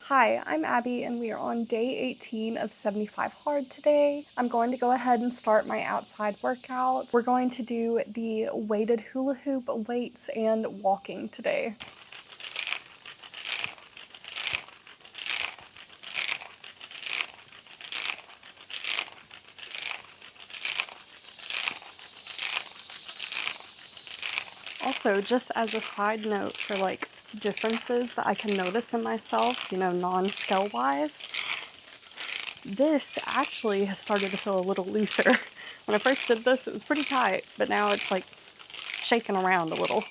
Hi, I'm Abby and we are on day 18 of 75 hard today. I'm going to go ahead and start my outside workout. We're going to do the weighted hula hoop, weights, and walking today. Also, just as a side note for like differences that I can notice in myself, non-scale wise, this actually has started to feel a little looser. When I first did this, it was pretty tight, but now it's like shaking around a little.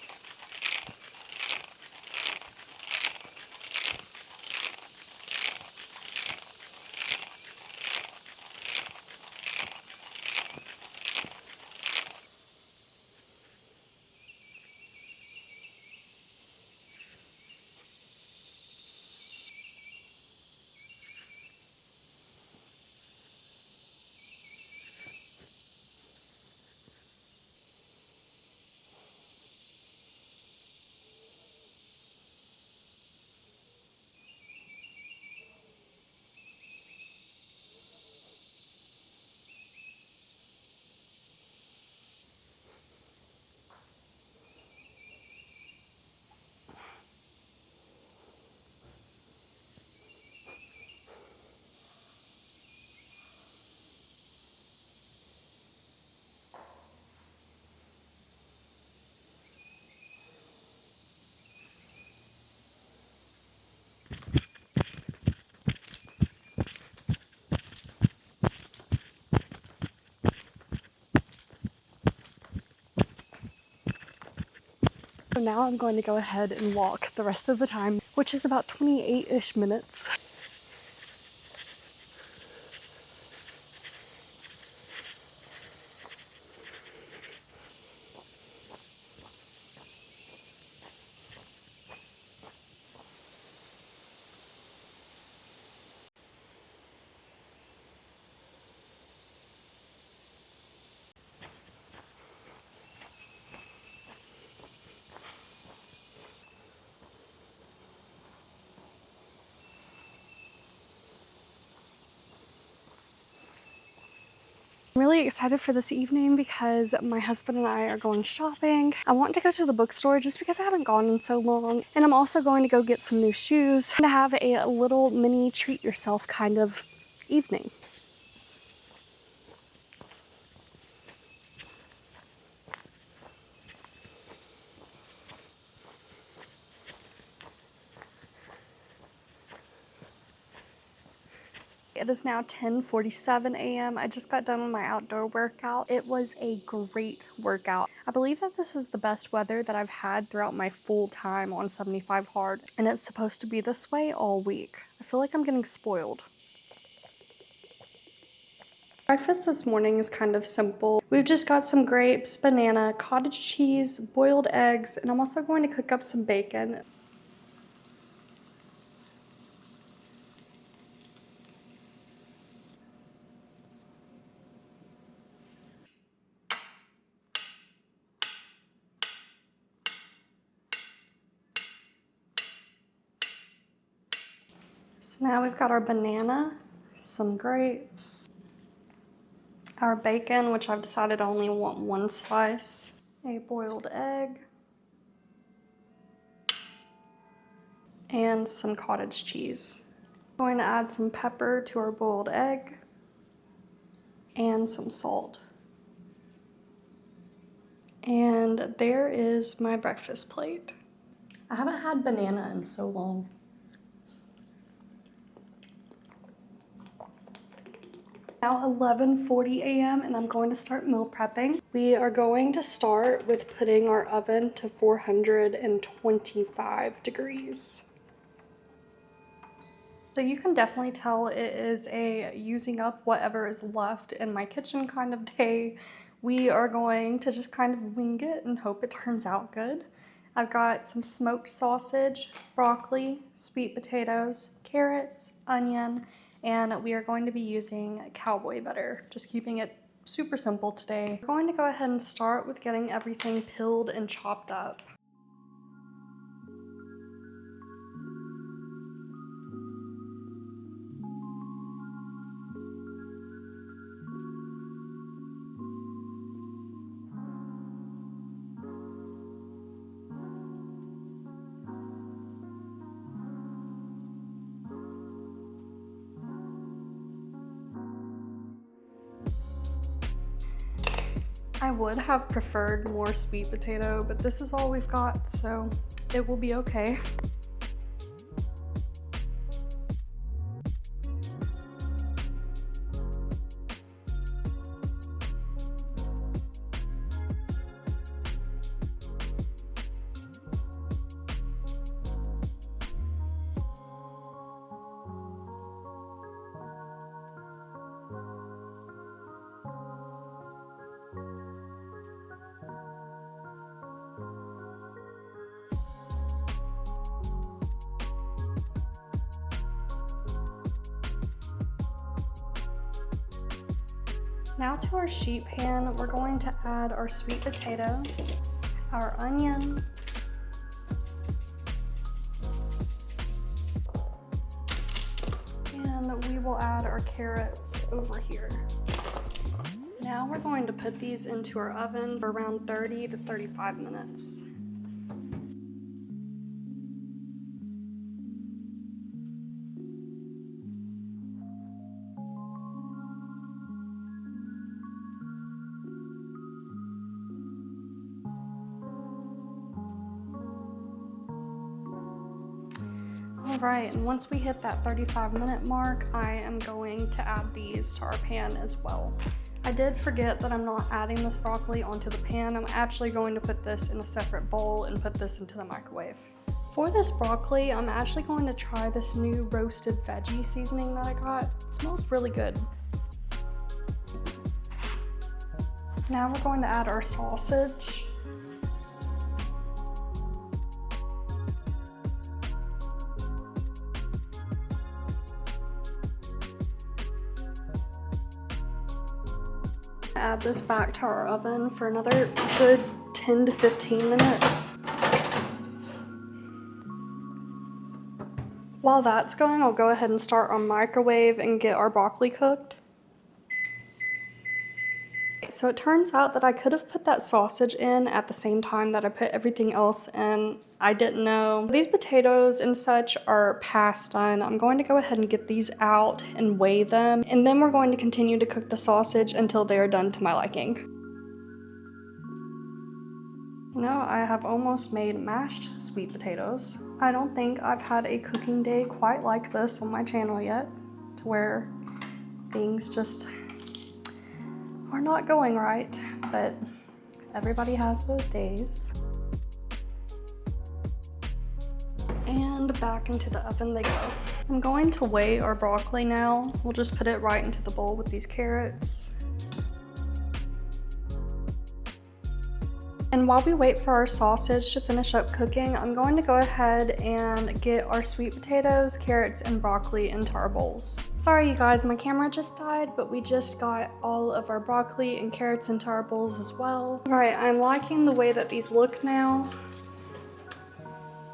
So now I'm going to go ahead and walk the rest of the time, which is about 28-ish minutes. I'm really excited for this evening because my husband and I are going shopping. I want to go to the bookstore just because I haven't gone in so long. And I'm also going to go get some new shoes to have a little mini treat yourself kind of evening. It is now 10:47 a.m. I just got done with my outdoor workout. It was a great workout. I believe that this is the best weather that I've had throughout my full time on 75 hard, and it's supposed to be this way all week. I feel like I'm getting spoiled. Breakfast this morning is kind of simple. We've just got some grapes, banana, cottage cheese, boiled eggs, and I'm also going to cook up some bacon. So now we've got our banana, some grapes, our bacon, which I've decided I only want one slice, a boiled egg, and some cottage cheese. I'm going to add some pepper to our boiled egg and some salt. And there is my breakfast plate. I haven't had banana in so long. Now 11:40 a.m. and I'm going to start meal prepping. We are going to start with putting our oven to 425 degrees. So you can definitely tell it is a using up whatever is left in my kitchen kind of day. We are going to just kind of wing it and hope it turns out good. I've got some smoked sausage, broccoli, sweet potatoes, carrots, onion, and we are going to be using cowboy butter, just keeping it super simple today. We're going to go ahead and start with getting everything peeled and chopped up. I would have preferred more sweet potato, but this is all we've got, so it will be okay. Now to our sheet pan, we're going to add our sweet potato, our onion, and we will add our carrots over here. Now we're going to put these into our oven for around 30 to 35 minutes. Alright, and once we hit that 35-minute mark, I am going to add these to our pan as well. I did forget that I'm not adding this broccoli onto the pan. I'm actually going to put this in a separate bowl and put this into the microwave. For this broccoli, I'm actually going to try this new roasted veggie seasoning that I got. It smells really good. Now we're going to add our sausage. Add this back to our oven for another good 10 to 15 minutes. While that's going, I'll go ahead and start our microwave and get our broccoli cooked. So it turns out that I could have put that sausage in at the same time that I put everything else in. I didn't know. These potatoes and such are past done. I'm going to go ahead and get these out and weigh them, and then we're going to continue to cook the sausage until they are done to my liking. You know, I have almost made mashed sweet potatoes. I don't think I've had a cooking day quite like this on my channel yet, to where things just are not going right, but everybody has those days. And back into the oven they go. I'm going to weigh our broccoli now. We'll just put it right into the bowl with these carrots. And while we wait for our sausage to finish up cooking, I'm going to go ahead and get our sweet potatoes, carrots, and broccoli into our bowls. Sorry you guys, my camera just died, but we just got all of our broccoli and carrots into our bowls as well. All right, I'm liking the way that these look now.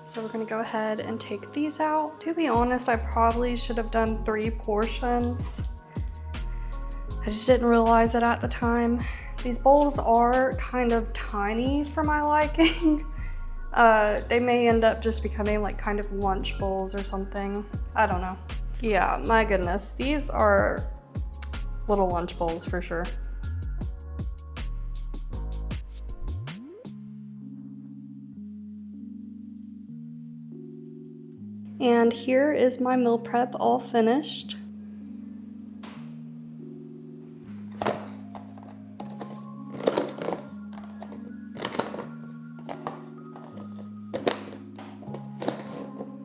So we're gonna go ahead and take these out. To be honest, I probably should have done 3 portions. I just didn't realize it at the time. These bowls are kind of tiny for my liking. They may end up just becoming like kind of lunch bowls or something. I don't know. Yeah, my goodness. These are little lunch bowls for sure. And here is my meal prep all finished.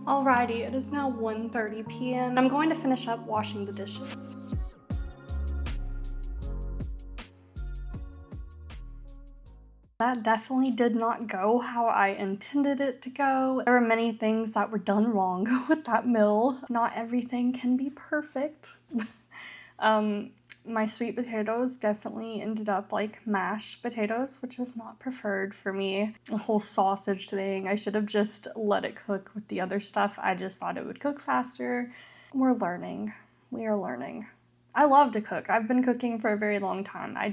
Alrighty, it is now 1:30 p.m. I'm going to finish up washing the dishes. That definitely did not go how I intended it to go. There were many things that were done wrong with that meal. Not everything can be perfect. My sweet potatoes definitely ended up like mashed potatoes, which is not preferred for me. The whole sausage thing, I should have just let it cook with the other stuff. I just thought it would cook faster. We're learning. We are learning. I love to cook. I've been cooking for a very long time. I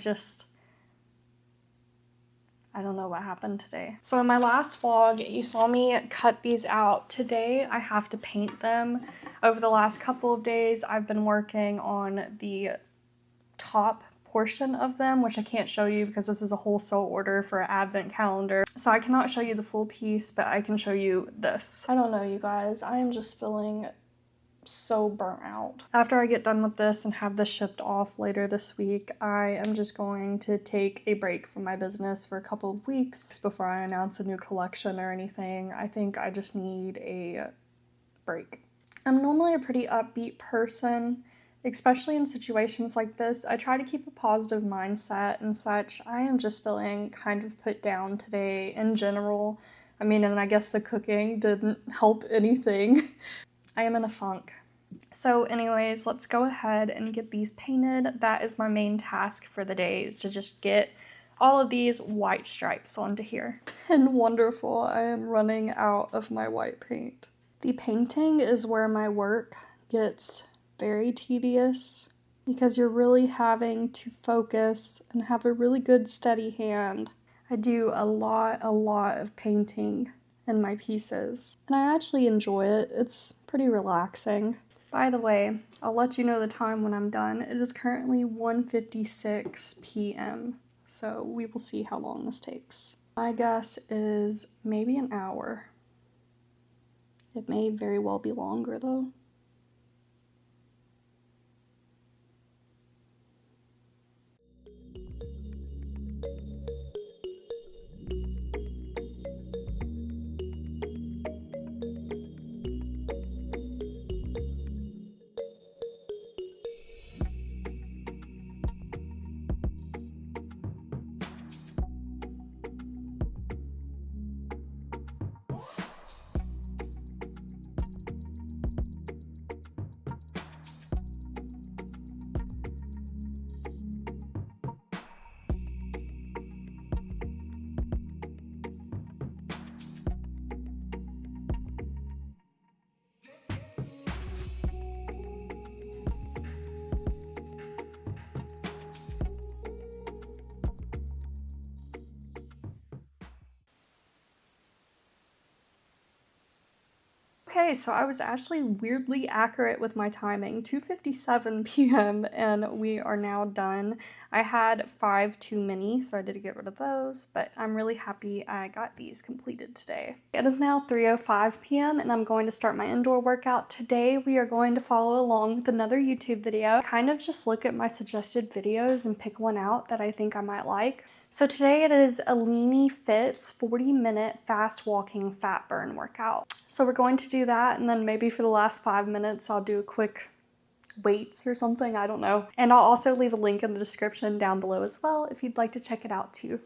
don't know what happened today. So in my last vlog, you saw me cut these out. Today, I have to paint them. Over the last couple of days, I've been working on the top portion of them, which I can't show you because this is a wholesale order for an advent calendar. So I cannot show you the full piece, but I can show you this. I don't know, you guys. I am just feeling so burnt out. After I get done with this and have this shipped off later this week, I am just going to take a break from my business for a couple of weeks before I announce a new collection or anything. I think I just need a break. I'm normally a pretty upbeat person, especially in situations like this. I try to keep a positive mindset and such. I am just feeling kind of put down today in general. I mean, and I guess the cooking didn't help anything. I am in a funk. So anyways, let's go ahead and get these painted. That is my main task for the day, is to just get all of these white stripes onto here. And wonderful, I am running out of my white paint. The painting is where my work gets very tedious because you're really having to focus and have a really good steady hand. I do a lot of painting in my pieces, and I actually enjoy it. It's pretty relaxing. By the way, I'll let you know the time when I'm done. It is currently 1:56 p.m., so we will see how long this takes. My guess is maybe an hour. It may very well be longer though. Okay, so I was actually weirdly accurate with my timing, 2:57 p.m. and we are now done. I had 5 too many, so I did get rid of those, but I'm really happy I got these completed today. It is now 3:05 p.m. and I'm going to start my indoor workout. Today we are going to follow along with another YouTube video, kind of just look at my suggested videos and pick one out that I think I might like. So today it is a Leany Fits 40-minute fast walking fat burn workout. So we're going to do that, and then maybe for the last 5 minutes I'll do a quick weights or something, I don't know. And I'll also leave a link in the description down below as well if you'd like to check it out too.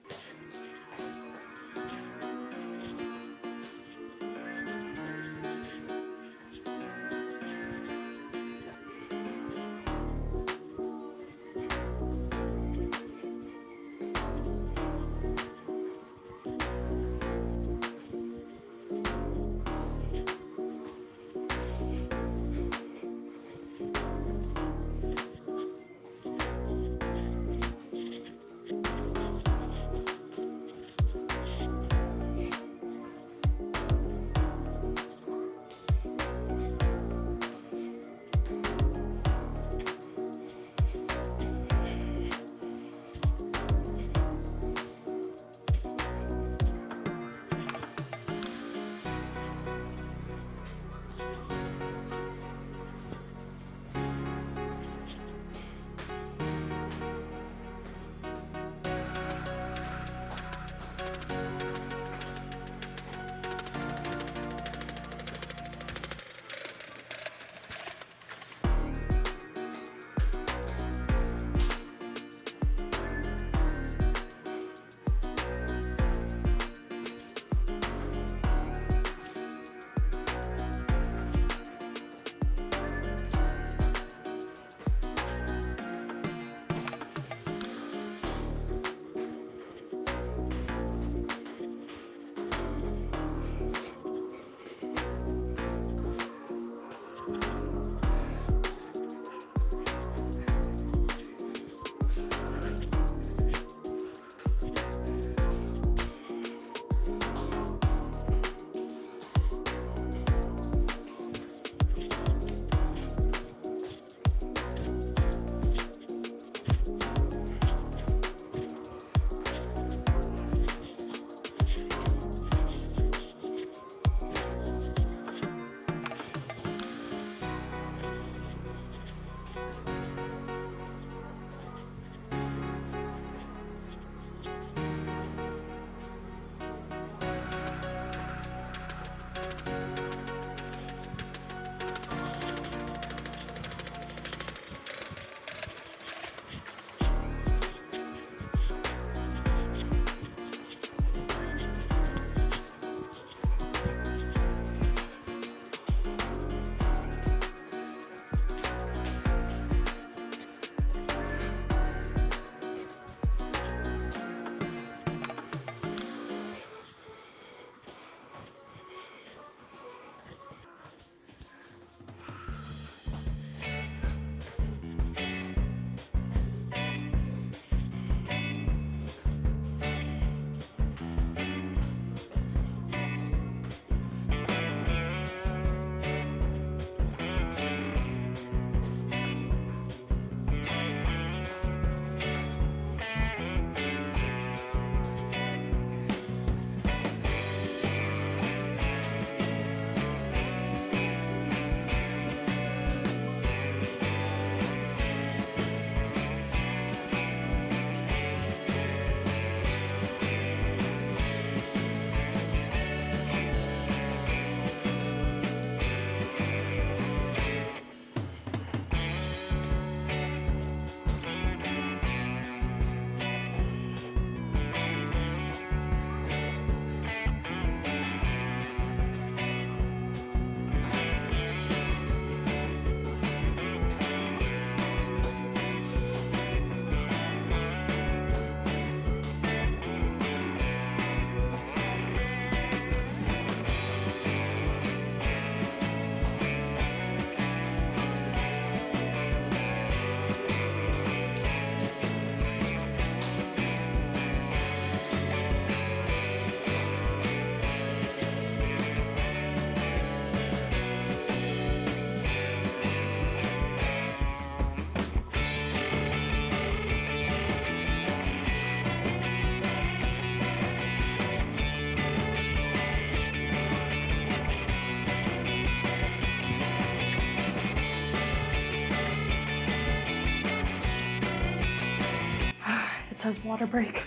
says water break.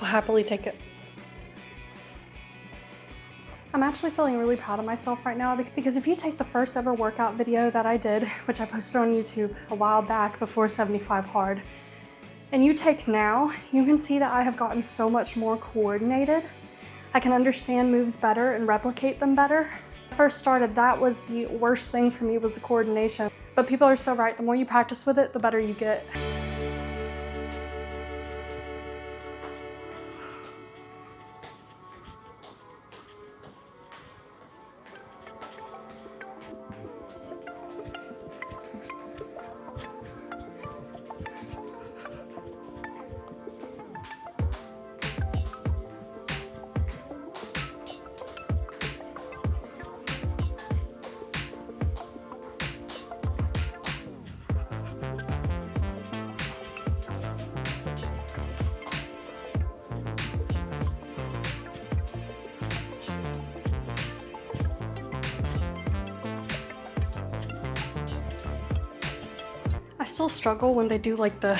I'll happily take it. I'm actually feeling really proud of myself right now because if you take the first ever workout video that I did, which I posted on YouTube a while back before 75 hard, and you take now, you can see that I have gotten so much more coordinated. I can understand moves better and replicate them better. When I first started, that was the worst thing for me, was the coordination. But people are so right, the more you practice with it, the better you get. I still struggle when they do like they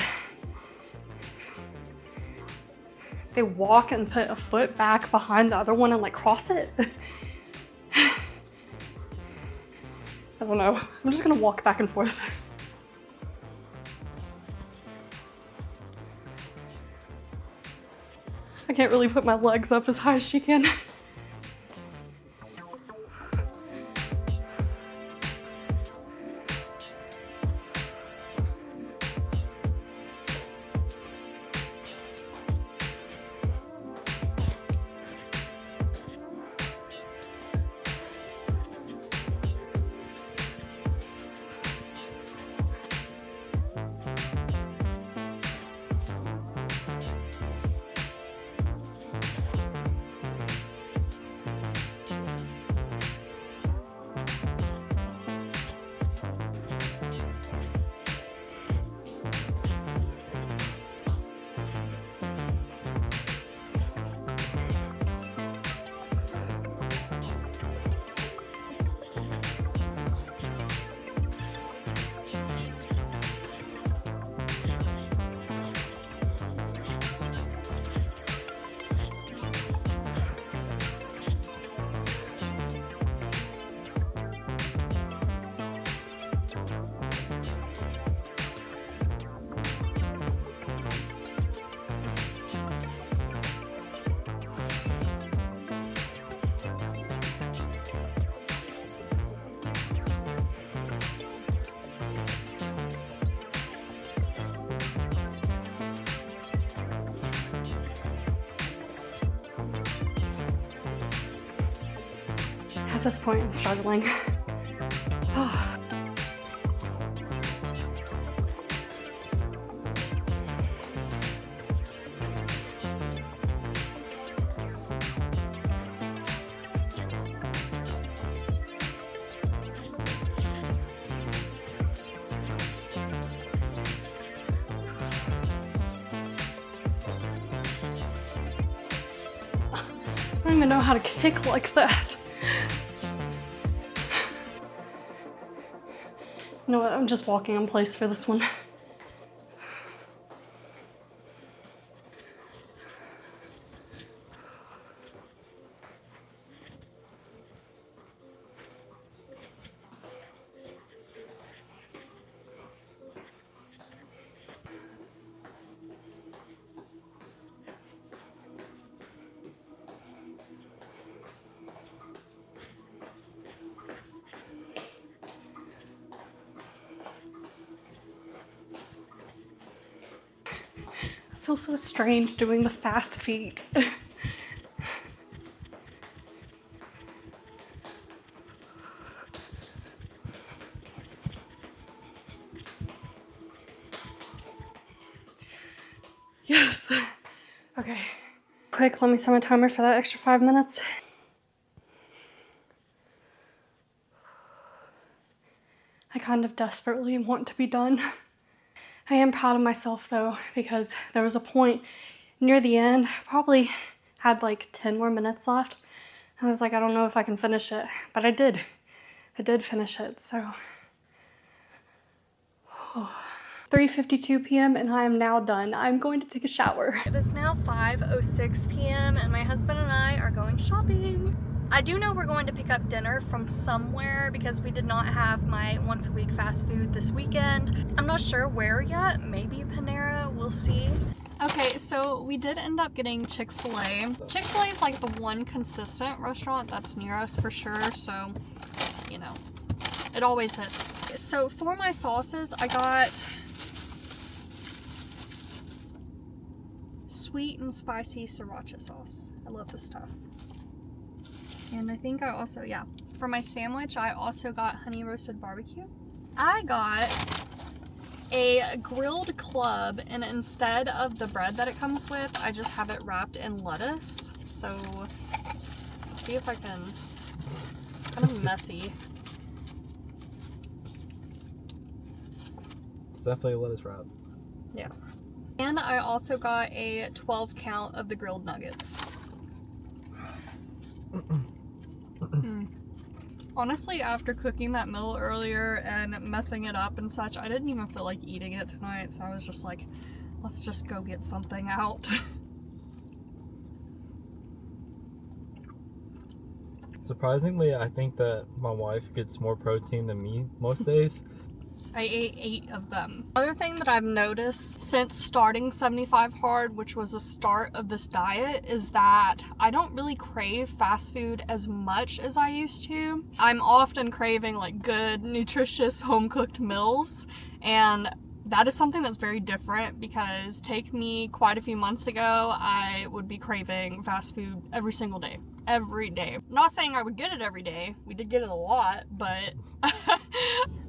walk and put a foot back behind the other one and like cross it. I don't know. I'm just gonna walk back and forth. I can't really put my legs up as high as she can. At this point, I'm struggling. I don't even know how to kick like that. You know what, I'm just walking in place for this one. I feel so strange doing the fast feet. Yes. Okay. Quick, let me set my timer for that extra 5 minutes. I kind of desperately want to be done. I am proud of myself though, because there was a point near the end, probably had like 10 more minutes left. I was like, I don't know if I can finish it, but I did. I did finish it, so. 3:52 p.m. and I am now done. I'm going to take a shower. It is now 5:06 p.m. and my husband and I are going shopping. I do know we're going to pick up dinner from somewhere because we did not have my once a week fast food this weekend. I'm not sure where yet, maybe Panera, we'll see. Okay, so we did end up getting Chick-fil-A. Chick-fil-A is like the one consistent restaurant that's near us for sure, so, you know, it always hits. So for my sauces, I got sweet and spicy sriracha sauce. I love this stuff. And I think I also, yeah, for my sandwich, I also got honey roasted barbecue. I got a grilled club, and instead of the bread that it comes with, I just have it wrapped in lettuce. So let's see if I can, kind of messy. It's definitely a lettuce wrap. Yeah. And I also got a 12 count of the grilled nuggets. Honestly, after cooking that meal earlier and messing it up and such, I didn't even feel like eating it tonight, so I was just like, let's just go get something out. Surprisingly, I think that my wife gets more protein than me most days. I ate 8 of them. Other thing that I've noticed since starting 75 Hard, which was the start of this diet, is that I don't really crave fast food as much as I used to. I'm often craving like good, nutritious, home-cooked meals, and that is something that's very different because take me quite a few months ago, I would be craving fast food every single day. Every day. Not saying I would get it every day. We did get it a lot, but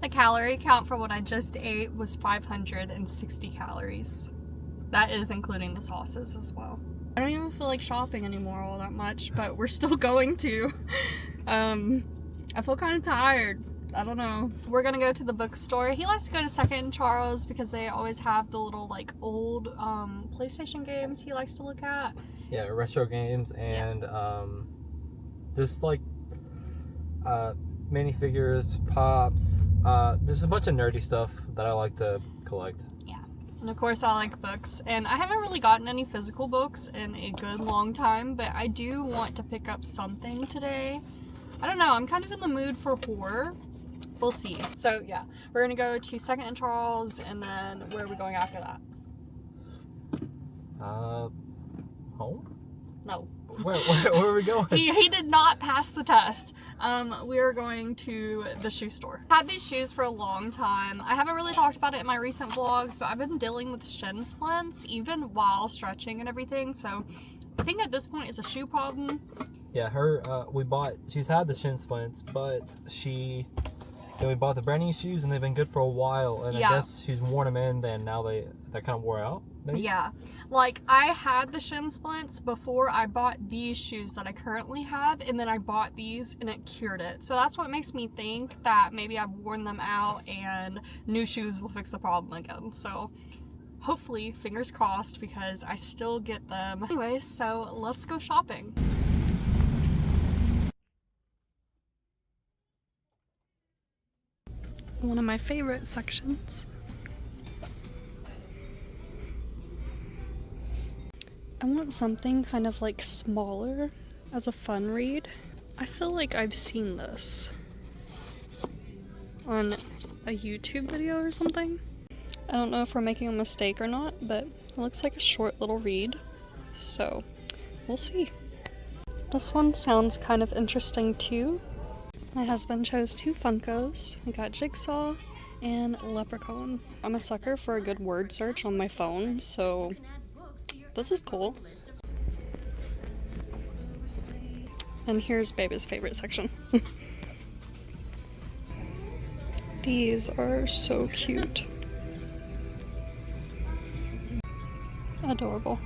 the calorie count for what I just ate was 560 calories. That is including the sauces as well. I don't even feel like shopping anymore all that much, but we're still going to. I feel kind of tired. I don't know. We're gonna go to the bookstore. He likes to go to Second and Charles because they always have the little like old PlayStation games he likes to look at. Yeah, retro games and just like minifigures, pops, just a bunch of nerdy stuff that I like to collect. Yeah, and of course I like books, and I haven't really gotten any physical books in a good long time, but I do want to pick up something today. I don't know, I'm kind of in the mood for horror. We'll see. So yeah, we're gonna go to Second and Charles, and then where are we going after that? Home? No. Where are we going? He did not pass the test. We are going to the shoe store. I've had these shoes for a long time. I haven't really talked about it in my recent vlogs, but I've been dealing with shin splints even while stretching and everything. So I think at this point it's a shoe problem. Yeah, she's had the shin splints, but we bought the brand new shoes and they've been good for a while, and yeah. I guess she's worn them in, then now they're kind of wore out. Maybe? Yeah, like I had the shin splints before I bought these shoes that I currently have, and then I bought these and it cured it. So that's what makes me think that maybe I've worn them out and new shoes will fix the problem again. So hopefully, fingers crossed, because I still get them. Anyway, so let's go shopping. One of my favorite sections. I want something kind of like smaller as a fun read. I feel like I've seen this on a YouTube video or something. I don't know if we're making a mistake or not, but it looks like a short little read, so we'll see. This one sounds kind of interesting too. My husband chose 2 Funkos. We got Jigsaw and Leprechaun. I'm a sucker for a good word search on my phone, so this is cool. And here's Baby's favorite section. These are so cute. Adorable.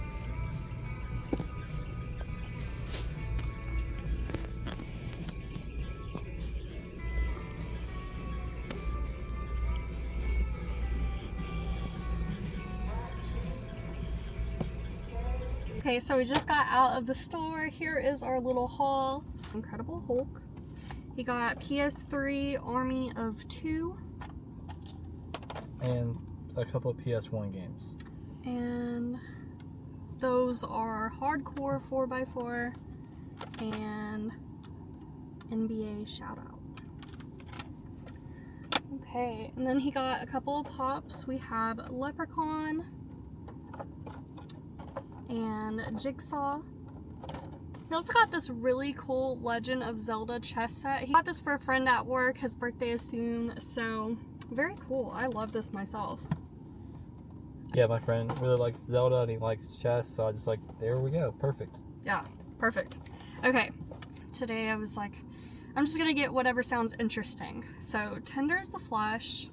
Okay, so we just got out of the store. Here is our little haul. Incredible Hulk. He got PS3 Army of 2. And a couple of PS1 games. And those are Hardcore 4x4 and NBA Shoutout. Okay, and then he got a couple of pops. We have Leprechaun and Jigsaw. He also got this really cool Legend of Zelda chess set. He got this for a friend at work. His birthday is soon, so very cool. I love this myself. Yeah, my friend really likes Zelda and he likes chess, so I just like, there we go, perfect. Yeah, perfect. Okay, today I was like, I'm just gonna get whatever sounds interesting. So, Tender is the Flesh.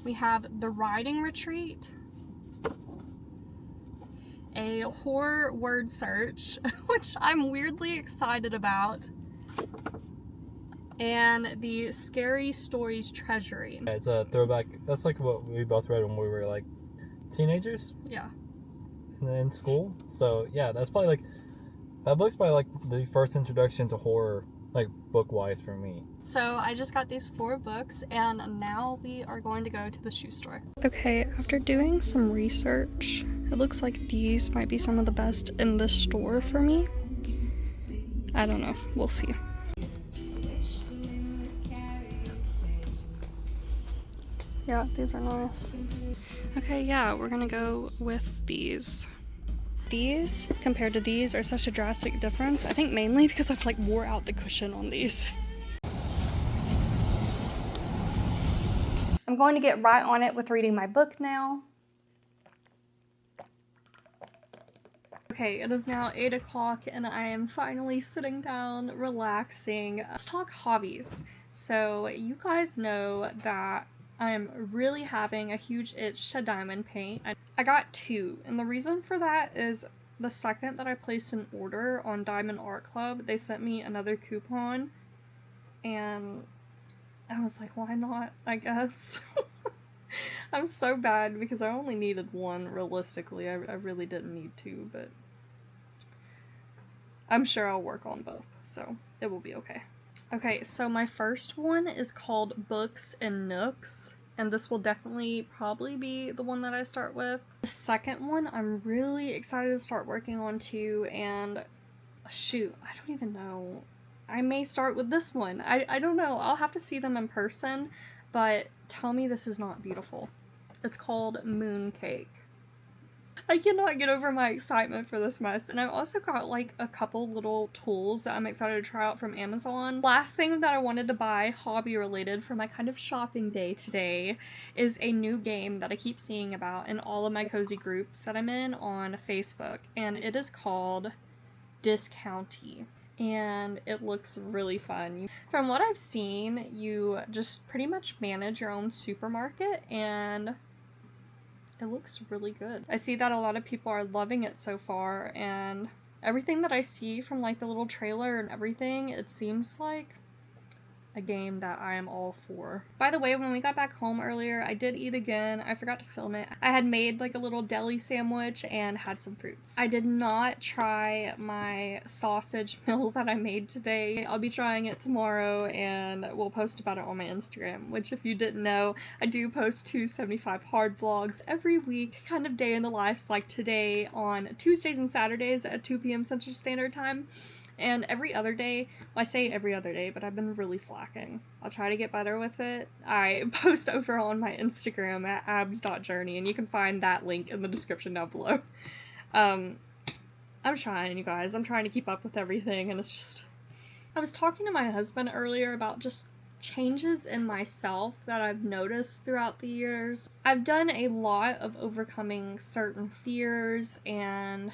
We have The Riding Retreat. A horror word search, which I'm weirdly excited about. And the Scary Stories Treasury. Yeah, it's a throwback. That's like what we both read when we were like teenagers. Yeah. In school. So yeah, that's probably like, that book's probably like the first introduction to horror, like book-wise for me. So I just got these 4 books and now we are going to go to the shoe store. Okay, after doing some research, it looks like these might be some of the best in this store for me. I don't know, we'll see. Yeah, these are nice. Okay, yeah, we're gonna go with these. These, compared to these, are such a drastic difference. I think mainly because I've like wore out the cushion on these. I'm going to get right on it with reading my book now. Okay, it is now 8 o'clock and I am finally sitting down, relaxing. Let's talk hobbies. So you guys know that I'm really having a huge itch to diamond paint. I got 2, and the reason for that is the second that I placed an order on Diamond Art Club, they sent me another coupon, and I was like, why not, I guess. I'm so bad because I only needed 1 realistically. I really didn't need 2, but I'm sure I'll work on both, so it will be okay. Okay, so my first one is called Books and Nooks, and this will definitely probably be the one that I start with. The second one I'm really excited to start working on too, and shoot, I don't even know. I may start with this one. I don't know. I'll have to see them in person, but tell me this is not beautiful. It's called Mooncake. I cannot get over my excitement for this mess, and I've also got like a couple little tools that I'm excited to try out from Amazon. Last thing that I wanted to buy, hobby related, for my kind of shopping day today is a new game that I keep seeing about in all of my cozy groups that I'm in on Facebook, and it is called Discounty. And it looks really fun. From what I've seen, you just pretty much manage your own supermarket, and it looks really good. I see that a lot of people are loving it so far, and everything that I see from like the little trailer and everything, it seems like a game that I am all for. By the way, when we got back home earlier, I did eat again. I forgot to film it. I had made like a little deli sandwich and had some fruits. I did not try my sausage meal that I made today. I'll be trying it tomorrow and we'll post about it on my Instagram, which if you didn't know, I do post 275 hard vlogs every week, kind of day in the life, like today on Tuesdays and Saturdays at 2 p.m. Central Standard Time. And every other day, well, I say every other day, but I've been really slacking. I'll try to get better with it. I post over on my Instagram at abbs.journey, and you can find that link in the description down below. I'm trying, you guys. I'm trying to keep up with everything, and it's just... I was talking to my husband earlier about just changes in myself that I've noticed throughout the years. I've done a lot of overcoming certain fears and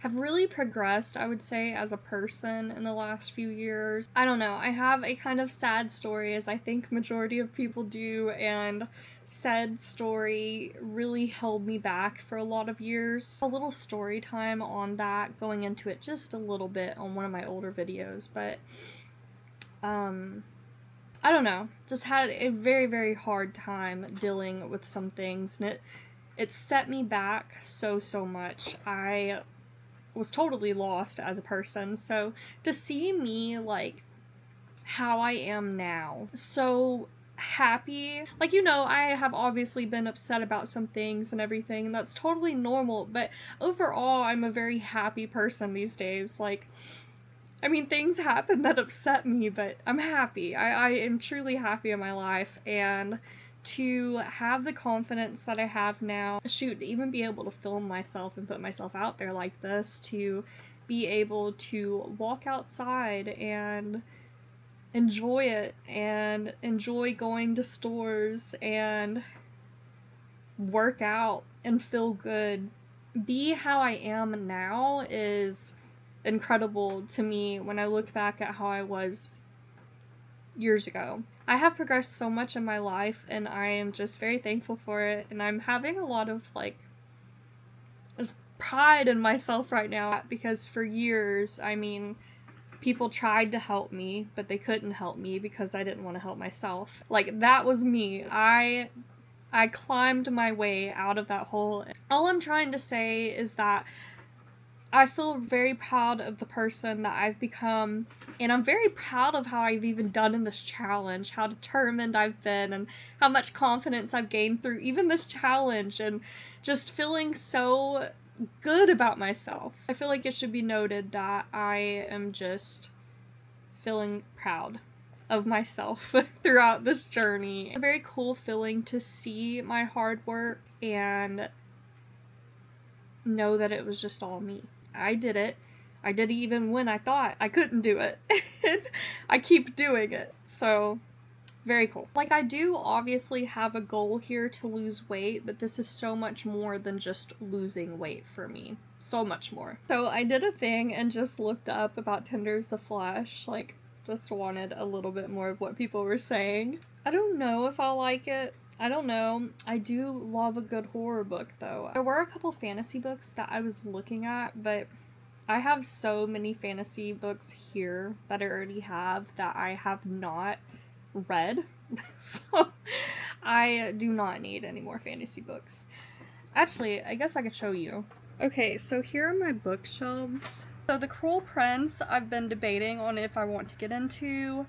have really progressed, I would say, as a person in the last few years. I don't know, I have a kind of sad story, as I think majority of people do, and said story really held me back for a lot of years. A little story time on that, going into it just a little bit on one of my older videos, but I don't know, just had a very, very hard time dealing with some things, and it set me back so much. I was totally lost as a person, so to see me like how I am now, so happy. Like, you know, I have obviously been upset about some things and everything, and that's totally normal, but overall, I'm a very happy person these days. Like, I mean, things happen that upset me, but I'm happy. I am truly happy in my life, and to have the confidence that I have now, shoot, to even be able to film myself and put myself out there like this, to be able to walk outside and enjoy it, and enjoy going to stores, and work out, and feel good, be how I am now is incredible to me when I look back at how I was years ago. I have progressed so much in my life, and I am just very thankful for it, and I'm having a lot of, like, just pride in myself right now, because for years, I mean, people tried to help me, but they couldn't help me because I didn't want to help myself. Like, that was me. I climbed my way out of that hole. All I'm trying to say is that I feel very proud of the person that I've become, and I'm very proud of how I've even done in this challenge, how determined I've been, and how much confidence I've gained through even this challenge, and just feeling so good about myself. I feel like it should be noted that I am just feeling proud of myself throughout this journey. It's a very cool feeling to see my hard work and know that it was just all me. I did it. I did it even when I thought I couldn't do it. I keep doing it. So, very cool. Like, I do obviously have a goal here to lose weight, but this is so much more than just losing weight for me. So much more. So I did a thing and just looked up about Tinder's The Flesh. Like, just wanted a little bit more of what people were saying. I don't know if I'll like it. I don't know. I do love a good horror book, though. There were a couple fantasy books that I was looking at, but I have so many fantasy books here that I already have that I have not read. So I do not need any more fantasy books. Actually, I guess I could show you. Okay, so here are my bookshelves. So The Cruel Prince, I've been debating on if I want to get into,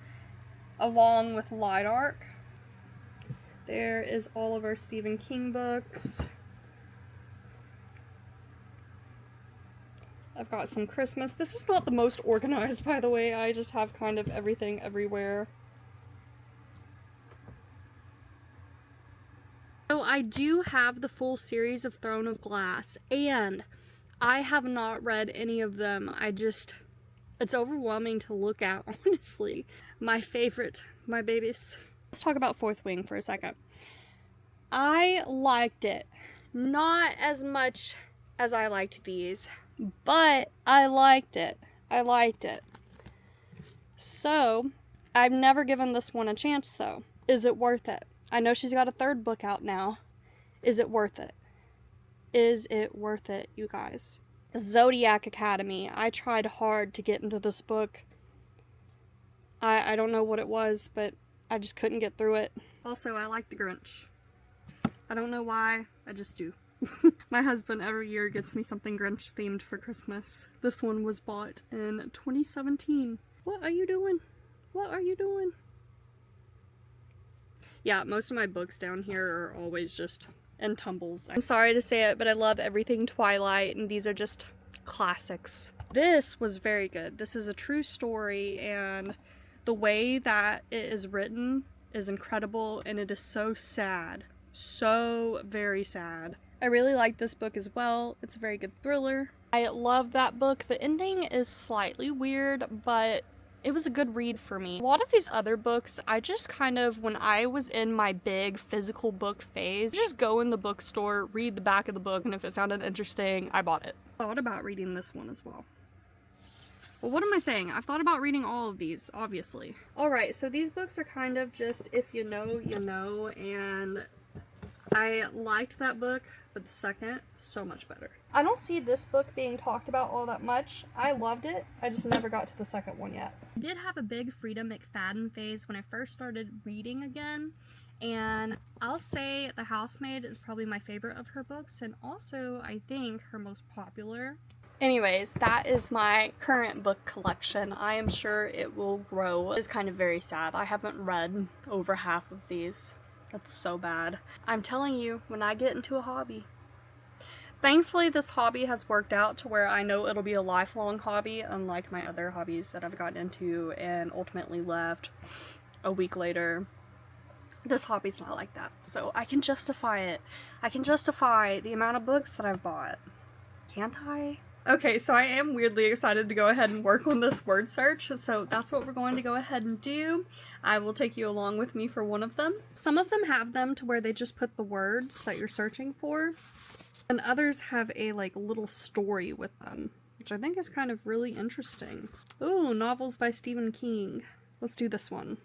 along with Light Arc. There is all of our Stephen King books. I've got some Christmas. This is not the most organized, by the way. I just have kind of everything everywhere. So I do have the full series of Throne of Glass, and I have not read any of them. It's overwhelming to look at, honestly. My favorite, my babies. Let's talk about Fourth Wing for a second. I liked it. Not as much as I liked these, but I liked it. I liked it. So, I've never given this one a chance, though. Is it worth it? I know she's got a third book out now. Is it worth it? Is it worth it, you guys? Zodiac Academy. I tried hard to get into this book. I don't know what it was, but I just couldn't get through it. Also, I like the Grinch. I don't know why, I just do. My husband every year gets me something Grinch themed for Christmas. This one was bought in 2017. What are you doing? What are you doing? Yeah, most of my books down here are always just in tumbles. I'm sorry to say it, but I love everything Twilight, and these are just classics. This was very good. This is a true story, and the way that it is written is incredible, and it is so sad. So very sad. I really like this book as well. It's a very good thriller. I love that book. The ending is slightly weird, but it was a good read for me. A lot of these other books, I just kind of, when I was in my big physical book phase, just go in the bookstore, read the back of the book, and if it sounded interesting, I bought it. I thought about reading this one as well. Well, what am I saying? I've thought about reading all of these, obviously. Alright, so these books are kind of just, if you know, you know, and I liked that book, but the second, so much better. I don't see this book being talked about all that much. I loved it, I just never got to the second one yet. I did have a big Frida McFadden phase when I first started reading again, and I'll say The Housemaid is probably my favorite of her books, and also, I think, her most popular. Anyways, that is my current book collection. I am sure it will grow. It's kind of very sad. I haven't read over half of these. That's so bad. I'm telling you, when I get into a hobby. Thankfully, this hobby has worked out to where I know it'll be a lifelong hobby, unlike my other hobbies that I've gotten into and ultimately left a week later. This hobby's not like that, so I can justify it. I can justify the amount of books that I've bought. Can't I? Okay, so I am weirdly excited to go ahead and work on this word search, so that's what we're going to go ahead and do. I will take you along with me for one of them. Some of them have them to where they just put the words that you're searching for, and others have a like little story with them, which I think is kind of really interesting. Ooh, novels by Stephen King. Let's do this one.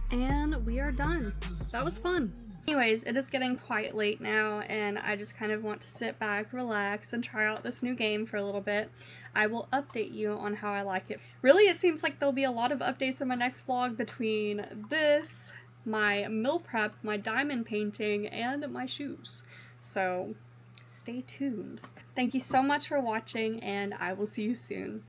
And we are done. That was fun. Anyways, it is getting quite late now, and I just kind of want to sit back, relax, and try out this new game for a little bit. I will update you on how I like it. Really, it seems like there'll be a lot of updates in my next vlog between this, my meal prep, my diamond painting, and my shoes. So, stay tuned. Thank you so much for watching, and I will see you soon.